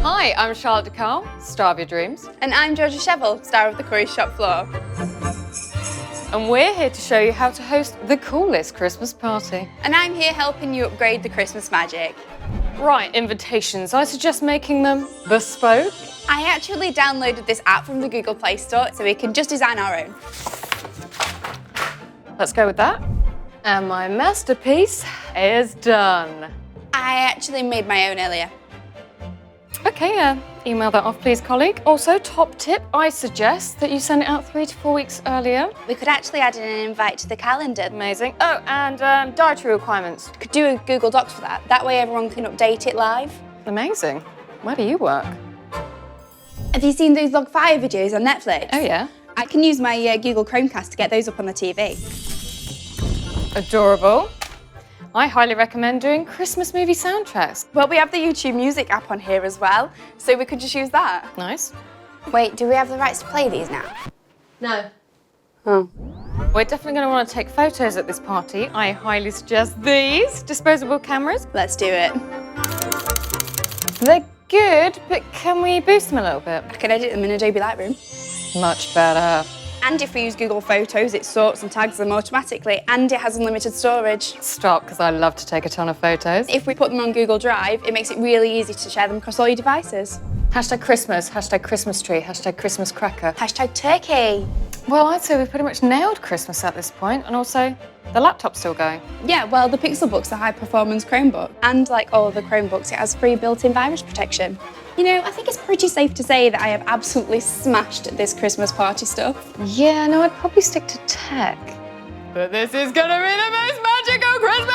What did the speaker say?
Hi, I'm Charlotte Carle, star of your dreams. And I'm Georgia Shevel, star of the Curry Shop Floor. And we're here to show you how to host the coolest Christmas party. And I'm here helping you upgrade the Christmas magic. Right, invitations. I suggest making them bespoke. I actually downloaded this app from the Google Play Store so we can just design our own. Let's go with that. And my masterpiece is done. I actually made my own earlier. Okay, email that off, please, colleague. Also, top tip, I suggest that you send it out 3 to 4 weeks earlier. We could actually add in an invite to the calendar. Amazing. Oh, and dietary requirements. Could do a Google Docs for that. That way everyone can update it live. Amazing. Where do you work? Have you seen those Log5 videos on Netflix? Oh, yeah. I can use my Google Chromecast to get those up on the TV. Adorable. I highly recommend doing Christmas movie soundtracks. Well, we have the YouTube Music app on here as well, so we could just use that. Nice. Wait, do we have the rights to play these now? No. Oh. We're definitely going to want to take photos at this party. I highly suggest these disposable cameras. Let's do it. They're good, but can we boost them a little bit? I can edit them in Adobe Lightroom. Much better. And if we use Google Photos, it sorts and tags them automatically, and it has unlimited storage. Stop, because I love to take a ton of photos. If we put them on Google Drive, it makes it really easy to share them across all your devices. Hashtag Christmas, hashtag Christmas tree, hashtag Christmas cracker. Hashtag turkey. Well, I'd say we've pretty much nailed Christmas at this point, and also the laptop's still going. Yeah, well, the Pixelbook's a high-performance Chromebook, and like all of the Chromebooks, it has free built-in virus protection. You know, I think it's pretty safe to say that I have absolutely smashed this Christmas party stuff. Yeah, no, I'd probably stick to tech. But this is gonna be the most magical Christmas